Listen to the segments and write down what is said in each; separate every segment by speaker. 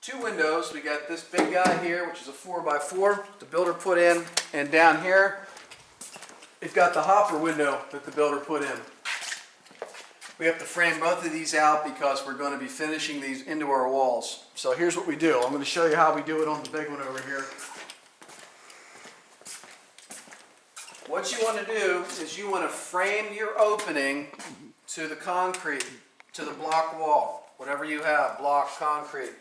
Speaker 1: two windows. We got this big guy here, which is a 4x4, the builder put in, and down here, we've got the hopper window that the builder put in. We have to frame both of these out because we're going to be finishing these into our walls. So here's what we do. I'm going to show you how we do it on the big one over here. What you want to do is you want to frame your opening to the concrete, to the block wall, whatever you have, block, concrete,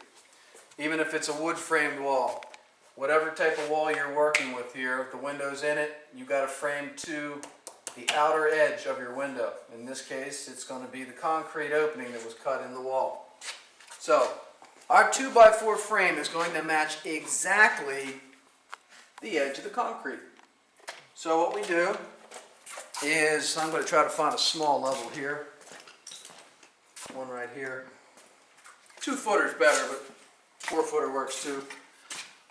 Speaker 1: even if it's a wood framed wall. Whatever type of wall you're working with here, the window's in it, you got to frame to the outer edge of your window. In this case, it's going to be the concrete opening that was cut in the wall. So, our 2x4 frame is going to match exactly the edge of the concrete. So what we do is, I'm going to try to find a small level here. One right here. 2 footer's better, but 4 footer works too.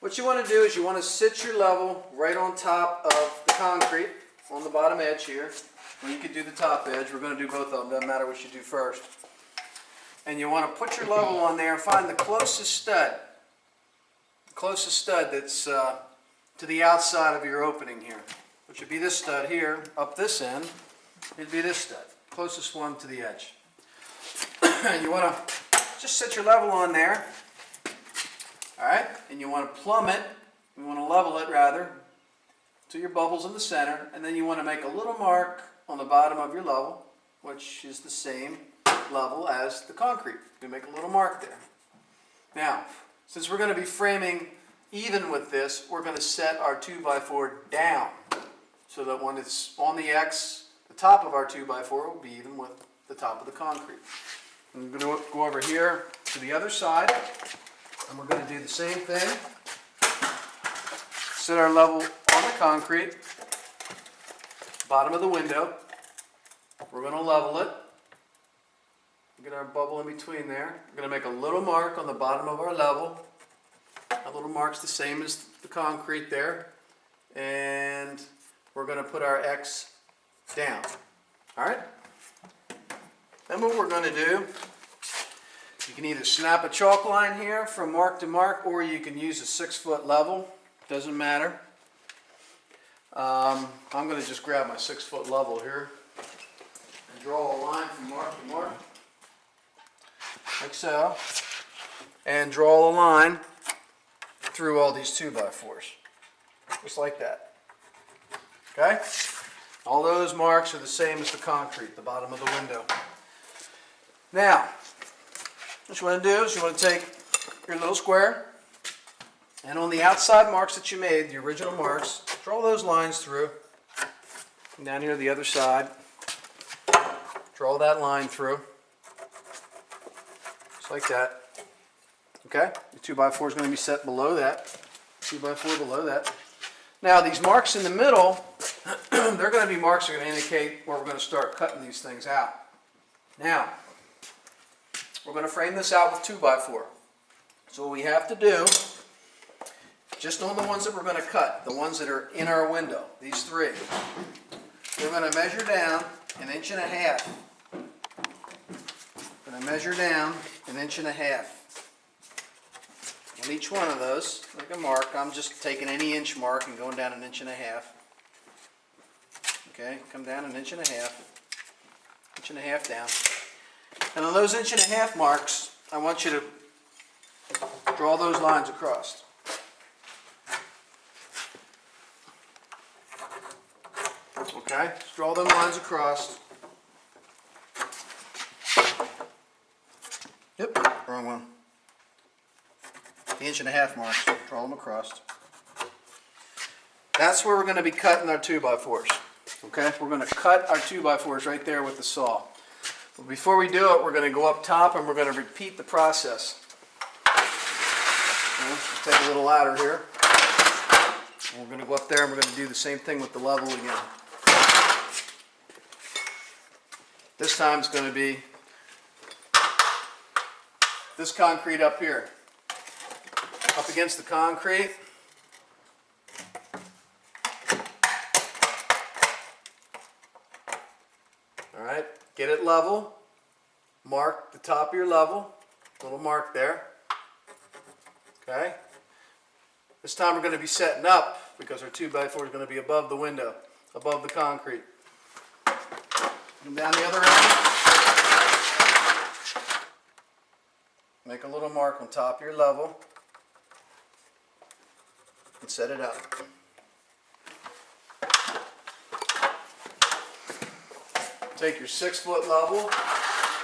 Speaker 1: What you want to do is you want to sit your level right on top of the concrete, on the bottom edge here. Well, you could do the top edge. We're going to do both of them. Doesn't matter what you do first. And you want to put your level on there and find the closest stud. The closest stud that's to the outside of your opening here. Which would be this stud here. Up this end, it'd be this stud. Closest one to the edge. And you want to just set your level on there. Alright? And you want to plumb it. You want to level it rather. To your bubbles in the center, and then you want to make a little mark on the bottom of your level, which is the same level as the concrete. You make a little mark there. Now, since we're going to be framing even with this, we're going to set our 2x4 down, so that when it's on the X, the top of our 2x4 will be even with the top of the concrete. And we're going to go over here to the other side, and we're going to do the same thing. Set our level on the concrete, bottom of the window. We're going to level it. Get our bubble in between there. We're going to make a little mark on the bottom of our level. That little mark's the same as the concrete there. And we're going to put our X down. Alright? Then what we're going to do, you can either snap a chalk line here from mark to mark, or you can use a 6-foot level. Doesn't matter. I'm going to just grab my 6-foot level here and draw a line from mark to mark, like so, and draw a line through all these 2x4s, just like that. Okay? All those marks are the same as the concrete, the bottom of the window. Now, what you want to do is you want to take your little square, and on the outside marks that you made, the original marks, draw those lines through. And down here the other side, draw that line through. Just like that. Okay? The 2x4 is going to be set below that. 2x4 below that. Now these marks in the middle, they're going to be marks that are going to indicate where we're going to start cutting these things out. Now, we're going to frame this out with 2x4. So what we have to do, just on the ones that we're going to cut, the ones that are in our window, these 3, we're going to measure down 1.5 inches. We're going to measure down 1.5 inches. On each one of those, make a mark. I'm just taking any inch mark and going down 1.5 inches. Okay, come down 1.5 inches. 1.5 inches down. And on those 1.5 inch marks, I want you to draw those lines across. Okay, just draw them lines across. Yep, wrong one. The 1.5 inch marks, draw them across. That's where we're going to be cutting our 2x4s. Okay, we're going to cut our 2x4s right there with the saw. But before we do it, we're going to go up top and we're going to repeat the process. Okay, let's take a little ladder here. And we're going to go up there and we're going to do the same thing with the level again. This time it's going to be this concrete up here. Up against the concrete. Alright, get it level. Mark the top of your level. Little mark there. Okay? This time we're going to be setting up because our 2x4 is going to be above the window, above the concrete. And down the other end, make a little mark on top of your level and set it up. Take your 6-foot level,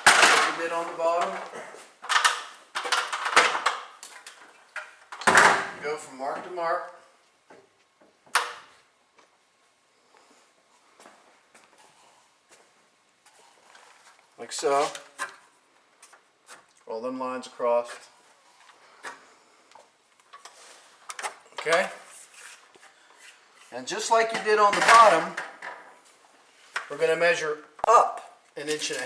Speaker 1: like you did on the bottom. Go from mark to mark. Like so. Roll them lines across. Okay? And just like you did on the bottom, we're going to measure up 1.5 inches.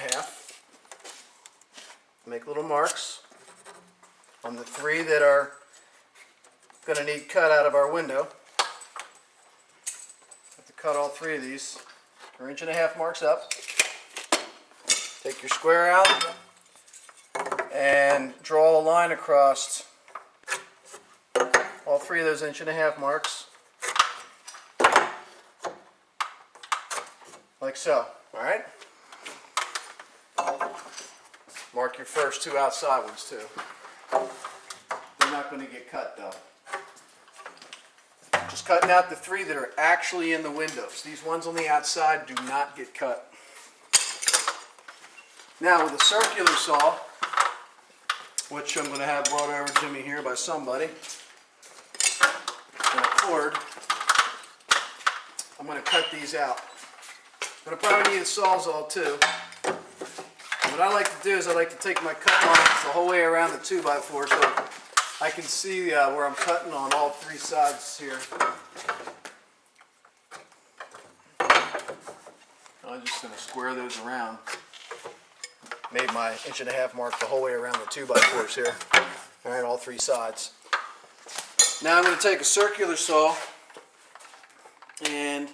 Speaker 1: Make little marks on the 3 that are going to need cut out of our window. Have to cut all 3 of these. 1.5 inch marks up. Take your square out and draw a line across all 3 of those 1.5 inch marks. Like so. Alright? Mark your first 2 outside ones too. They're not going to get cut though. Just cutting out the 3 that are actually in the windows. These ones on the outside do not get cut. Now with a circular saw, which I'm going to have brought over to me here by somebody, and a cord, I'm going to cut these out. I'm going to probably need a sawzall too. What I like to do is I like to take my cut lines the whole way around the 2x4 so I can see where I'm cutting on all 3 sides here. I'm just going to square those around. Made my 1.5 inch mark the whole way around the 2x4s here. Alright, all 3 sides. Now I'm going to take a circular saw, and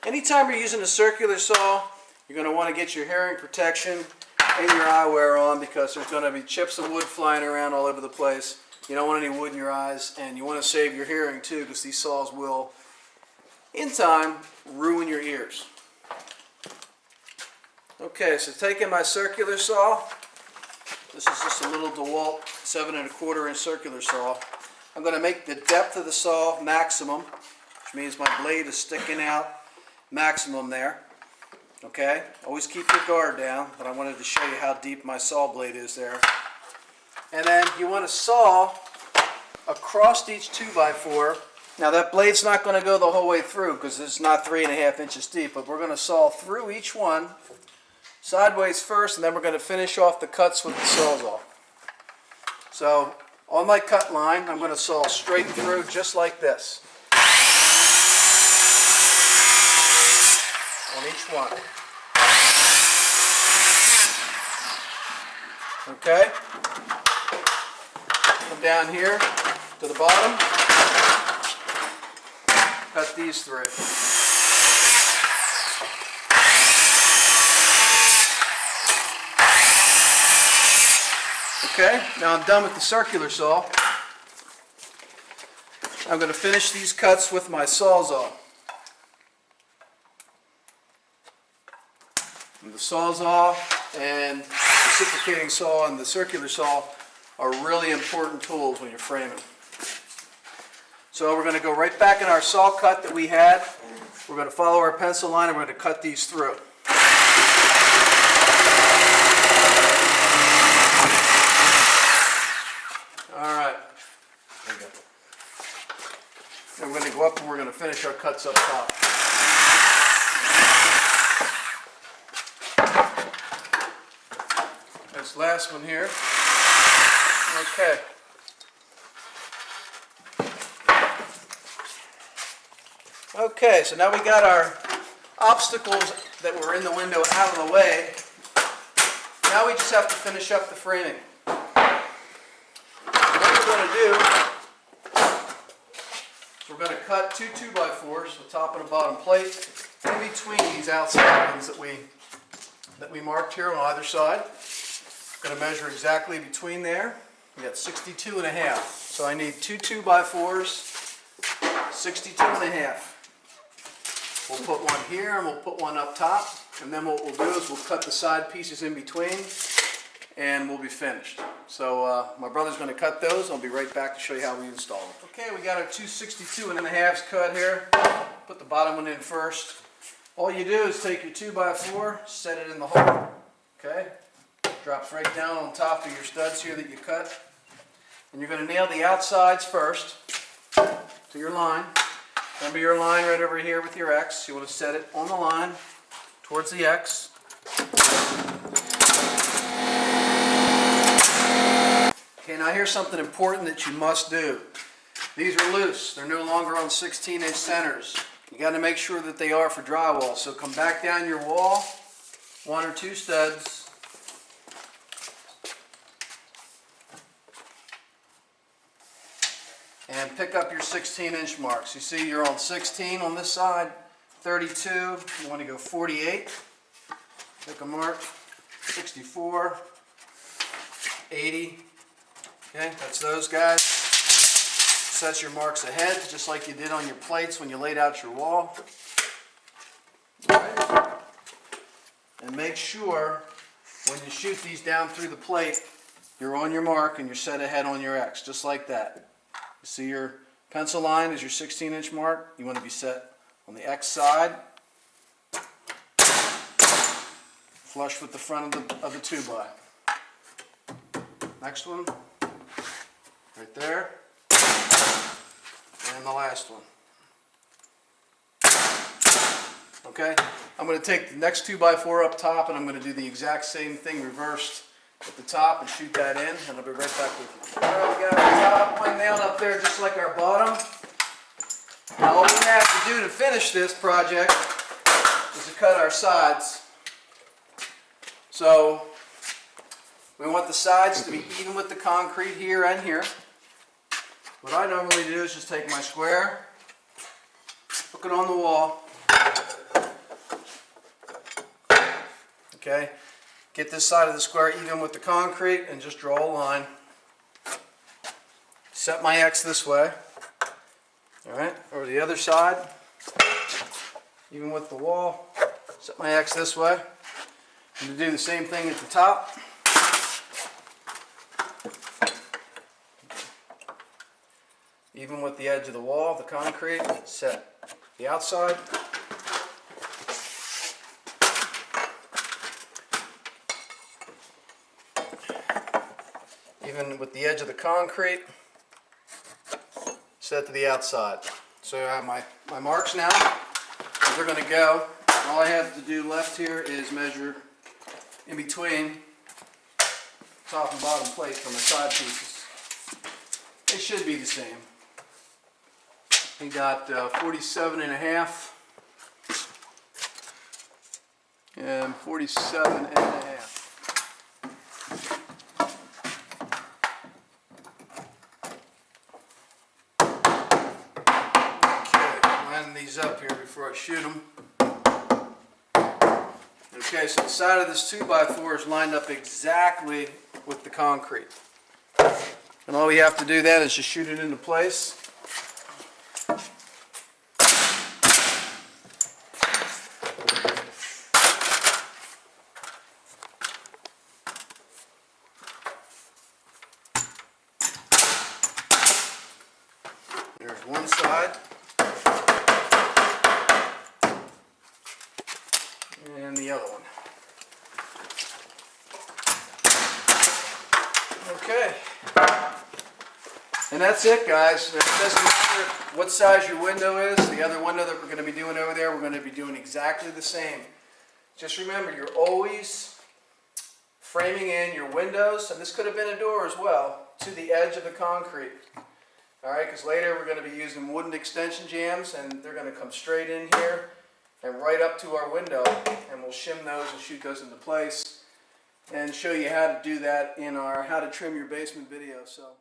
Speaker 1: anytime you're using a circular saw, you're going to want to get your hearing protection and your eyewear on because there's going to be chips of wood flying around all over the place. You don't want any wood in your eyes, and you want to save your hearing too because these saws will, in time, ruin your ears. Okay, so taking my circular saw, this is just a little DeWalt 7¼ inch circular saw. I'm going to make the depth of the saw maximum, which means my blade is sticking out maximum there. Okay, always keep your guard down, but I wanted to show you how deep my saw blade is there. And then you want to saw across each 2x4. Now that blade's not going to go the whole way through because it's not 3.5 inches deep, but we're going to saw through each one sideways first, and then we're going to finish off the cuts with the sawzall. So on my cut line, I'm going to saw straight through just like this. On each one. Okay? Come down here to the bottom. Cut these 3. Okay, now I'm done with the circular saw. I'm going to finish these cuts with my sawzall. And the sawzall and reciprocating saw and the circular saw are really important tools when you're framing. So we're going to go right back in our saw cut that we had. We're going to follow our pencil line and we're going to cut these through. Alright. There we go. And we're going to go up and we're going to finish our cuts up top. This last one here. Okay. Okay, so now we got our obstacles that were in the window out of the way. Now we just have to finish up the framing. What we're going to do is we're going to cut 2 2x4s, the top and the bottom plate, in between these outside ones that we marked here on either side. Going to measure exactly between there. We got 62.5. So I need two 2x4s, 62.5. We'll put one here and we'll put one up top, and then what we'll do is we'll cut the side pieces in between and we'll be finished. So my brother's going to cut those. I'll be right back to show you how we install them. Okay, we got our two 62.5s cut here. Put the bottom one in first. All you do is take your 2x4, set it in the hole. Okay, drops right down on top of your studs here that you cut. And you're going to nail the outsides first to your line. Remember your line right over here with your X. You want to set it on the line towards the X. Okay, now here's something important that you must do. These are loose. They're no longer on 16-inch centers. You got to make sure that they are for drywall. So come back down your wall, one or two studs. And pick up your 16-inch marks. You see you're on 16 on this side, 32, you want to go 48. Pick a mark, 64, 80. Okay, that's those guys. Set your marks ahead, just like you did on your plates when you laid out your wall. All right. And make sure when you shoot these down through the plate, you're on your mark and you're set ahead on your X, just like that. You see your pencil line is your 16-inch mark. You want to be set on the X side, flush with the front of the 2x. Next one, right there, and the last one. Okay, I'm going to take the next 2x4 up top, and I'm going to do the exact same thing reversed at the top and shoot that in, and I'll be right back with you. Alright, we got our top one nailed up there just like our bottom. Now all we have to do to finish this project is to cut our sides. So we want the sides to be even with the concrete here and here. What I normally do is just take my square, hook it on the wall. Okay. Get this side of the square even with the concrete and just draw a line. Set my X this way. Alright, over the other side, even with the wall, set my X this way. I'm going to do the same thing at the top. Even with the edge of the wall, the concrete, set the outside. Even with the edge of the concrete, set to the outside. So I have my marks now. They're going to go. All I have to do left here is measure in between top and bottom plate for my side pieces. They should be the same. We got 47.5 and 47.5. These up here before I shoot them. Okay, so the side of this 2x4 is lined up exactly with the concrete. And all we have to do then is just shoot it into place. There's one side. And the other one. Okay. And that's it, guys. It doesn't matter what size your window is. The other window that we're going to be doing over there, we're going to be doing exactly the same. Just remember, you're always framing in your windows, and this could have been a door as well, to the edge of the concrete. Alright, because later we're going to be using wooden extension jambs, and they're going to come straight in here and right up to our window, and we'll shim those and shoot those into place and show you how to do that in our How to Trim Your Basement video. So.